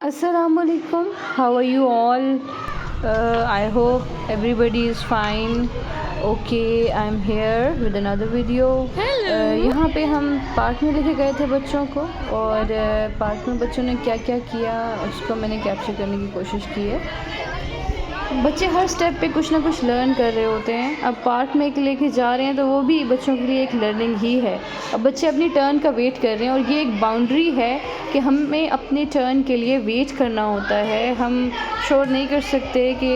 Assalamualaikum. How are you all? I hope everybody is fine. Okay, I'm here with another video. यहाँ पे हम park में लेके गए थे बच्चों को और पार्क में बच्चों ने क्या क्या किया उसको मैंने कैप्चर करने की कोशिश की है। बच्चे हर स्टेप पे कुछ ना कुछ लर्न कर रहे होते हैं। अब पार्क में एक लेके जा रहे हैं तो वो भी बच्चों के लिए एक लर्निंग ही है। अब बच्चे अपनी टर्न का वेट कर रहे हैं और ये एक बाउंड्री है कि हमें अपने टर्न के लिए वेट करना होता है। हम शोर नहीं कर सकते कि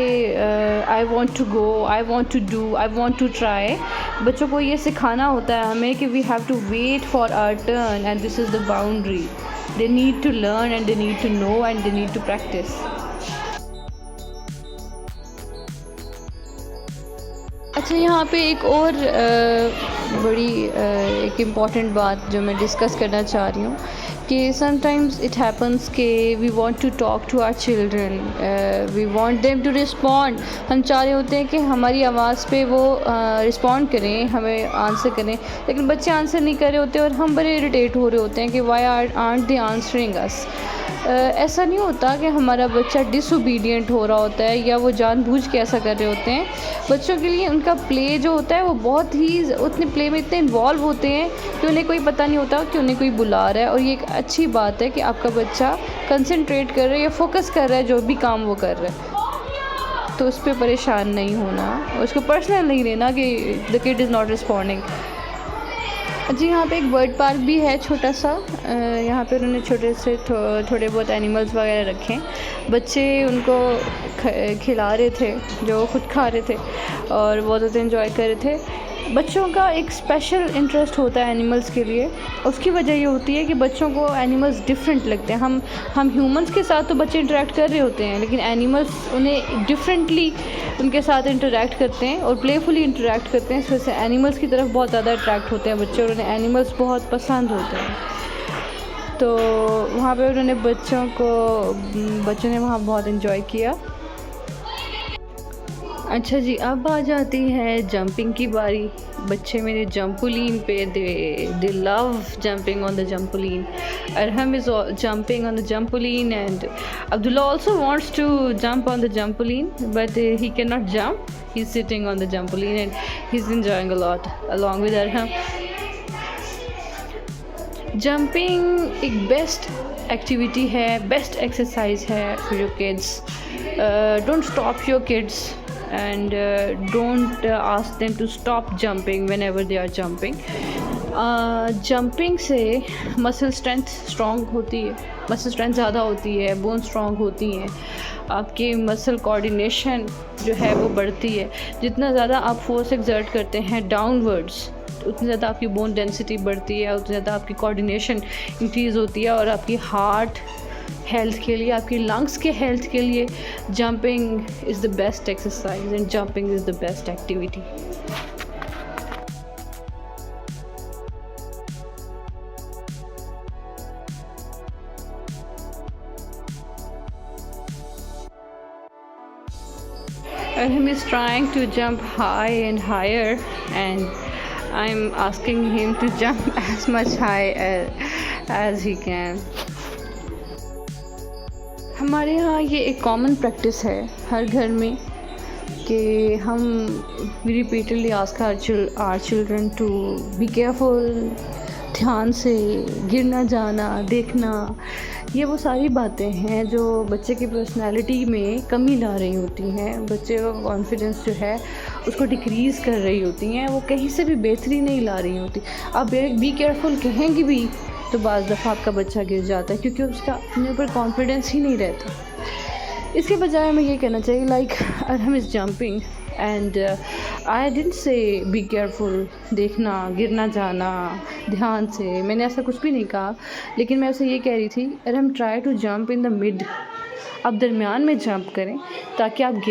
I want to go, I want to do, I want to try. बच्चों को ये सिखाना होता है हमें कि we have to wait for our turn and this is the boundary. They need to learn and they need to know and they need to practice. अच्छा, यहाँ पे एक और बड़ी एक इम्पॉर्टेंट बात जो मैं डिस्कस करना चाह रही हूँ कि समटाइम्स इट हैपन्स कि we want to talk to our children, we want them to respond. हम चाह रहे होते हैं कि हमारी आवाज़ पे वो रिस्पॉन्ड करें, हमें आंसर करें, लेकिन बच्चे आंसर नहीं कर रहे होते और हम बड़े इरिटेट हो रहे होते हैं कि वाई आरंट दे आंसरिंग अस। ऐसा नहीं होता कि हमारा बच्चा डिसोबीडियंट हो रहा होता है या वो जानबूझ के ऐसा कर रहे होते हैं। बच्चों के लिए उनका प्ले जो होता है वो बहुत ही उतने प्ले में इतने इन्वॉल्व होते हैं कि उन्हें कोई पता नहीं होता कि उन्हें कोई बुला रहा है। और ये एक अच्छी बात है कि आपका बच्चा कंसंट्रेट कर रहा है या फोकस कर रहा है जो भी काम वो कर रहा है, तो उस पर परेशान नहीं होना, उसको पर्सनल नहीं लेना कि the kid is not responding. जी, यहाँ पे एक बर्ड पार्क भी है छोटा सा। यहाँ पे उन्होंने छोटे से थोड़े बहुत एनिमल्स वगैरह रखे हैं। बच्चे उनको खिला रहे थे जो खुद खा रहे थे और बहुत ज़्यादा इन्जॉय कर रहे थे। बच्चों का एक स्पेशल इंटरेस्ट होता है एनिमल्स के लिए। उसकी वजह ये होती है कि बच्चों को एनिमल्स डिफरेंट लगते हैं। हम ह्यूमंस के साथ तो बच्चे इंटरेक्ट कर रहे होते हैं, लेकिन एनिमल्स उन्हें डिफरेंटली उनके साथ इंटरेक्ट करते हैं और प्लेफुली इंटरेक्ट करते हैं। इस वजह से एनिमल्स की तरफ बहुत ज़्यादा अट्रैक्ट होते हैं बच्चे और उन्हें एनिमल्स बहुत पसंद होते हैं। तो वहाँ पे उन्होंने बच्चों ने वहाँ बहुत इन्जॉय किया। अच्छा जी, अब आ जाती है जंपिंग की बारी। बच्चे मेरे जंपुलीन पे they love jumping on the trampoline. Arham is jumping on the trampoline and Abdullah also wants to jump on the trampoline, but he cannot jump. He's sitting on the trampoline and he's enjoying a lot along with Arham. Jumping एक best activity है, best exercise है for your kids. Don't stop your kids and don't ask them to stop jumping whenever they are jumping. Jumping से muscle strength strong होती है, muscle strength ज़्यादा होती है, bone strong होती हैं, आपकी मसल कोऑर्डिनेशन जो है वो बढ़ती है। जितना ज़्यादा आप फोर्स एक्सर्ट करते हैं डाउनवर्ड्स उतनी ज़्यादा आपकी बोन डेंसिटी बढ़ती है, उतनी ज़्यादा आपकी कोऑर्डिनेशन इंक्रीज़ होती है और आपकी हार्ट हेल्थ के लिए, आपकी लंग्स के हेल्थ के लिए jumping is the best exercise and jumping is the best activity. Arham is trying to jump high and higher and I'm asking him to jump as much high as he can. हमारे यहाँ ये एक common practice है हर घर में कि हम repeatedly ask our children to be careful, ध्यान से, गिरना जाना, देखना। ये वो सारी बातें हैं जो बच्चे की पर्सनालिटी में कमी ला रही होती हैं, बच्चे का कॉन्फिडेंस जो है उसको डिक्रीज़ कर रही होती हैं, वो कहीं से भी बेहतरी नहीं ला रही होती। आप बी केयरफुल कहेंगे भी तो बाज़ दफ़ा आपका बच्चा गिर जाता है क्योंकि उसका अपने ऊपर कॉन्फिडेंस ही नहीं रहता। इसके बजाय मैं ये कहना चाहिए like Arham is jumping and I didn't say be careful, देखना, गिरना जाना, ध्यान से, मैंने ऐसा कुछ भी नहीं कहा, लेकिन मैं उसे ये कह रही थी Arham try to jump in the mid, आप दरमियान में जंप करें ताकि आप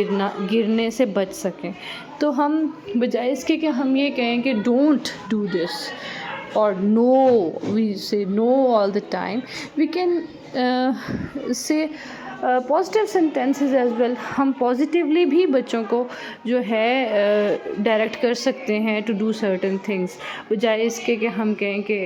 गिरने से बच सकें। तो हम बजाय इसके कि हम ये कहें कि don't do this, or no, we say no all the time, we can say positive sentences as well. हम पॉजिटिवली भी बच्चों को जो है डायरेक्ट कर सकते हैं टू डू सर्टन थिंग्स, बजाय इसके कि हम कहें कि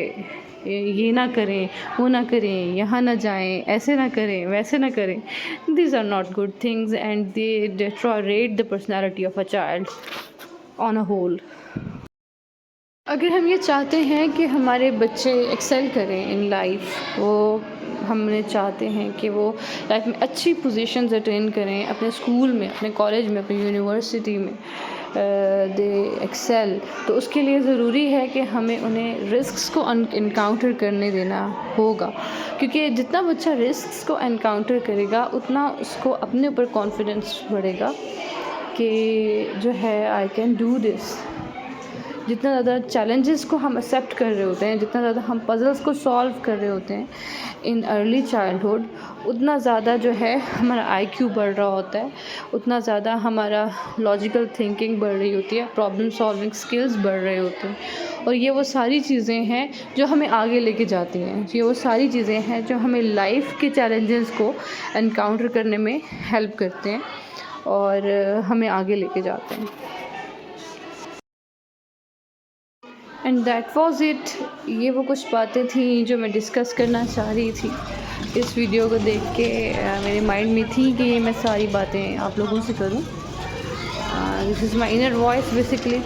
ये ना करें, वो ना करें, यहाँ ना जाएं, ऐसे ना करें, वैसे ना करें. These are not good things and they deteriorate the personality of a child on a whole. अगर हम ये चाहते हैं कि हमारे बच्चे एक्सेल करें इन लाइफ, वो हमने चाहते हैं कि वो लाइफ में अच्छी पोजीशंस अटेन करें, अपने स्कूल में, अपने कॉलेज में, अपनी यूनिवर्सिटी में दे एक्सेल, तो उसके लिए ज़रूरी है कि हमें उन्हें रिस्क्स को इनकाउंटर करने देना होगा. क्योंकि जितना बच्चा रिस्क्स को इनकाउंटर करेगा उतना उसको अपने ऊपर कॉन्फिडेंस बढ़ेगा कि जो है आई कैन डू दिस. जितना ज़्यादा चैलेंजेस को हम एक्सेप्ट कर रहे होते हैं, जितना ज़्यादा हम पजल्स को सॉल्व कर रहे होते हैं इन अर्ली चाइल्डहुड, उतना ज़्यादा जो है हमारा आईक्यू बढ़ रहा होता है, उतना ज़्यादा हमारा लॉजिकल थिंकिंग बढ़ रही होती है, प्रॉब्लम सॉल्विंग स्किल्स बढ़ रहे होते हैं. और ये वो सारी चीज़ें हैं जो हमें आगे लेके जाती हैं. ये वो सारी चीज़ें हैं जो हमें लाइफ के चैलेंजेस को एनकाउंटर करने में हेल्प करते हैं और हमें आगे लेके जाते हैं. And that was it. ये वो कुछ बातें थी जो मैं डिस्कस करना चाह रही थी. इस वीडियो को देख के मेरे माइंड में थी कि ये मैं सारी बातें आप लोगों से करूं. This is my inner voice basically,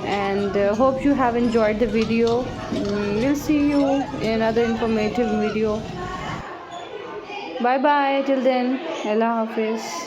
and hope you have enjoyed the video. We'll see you in another informative video. Bye bye till then. Allah Hafiz.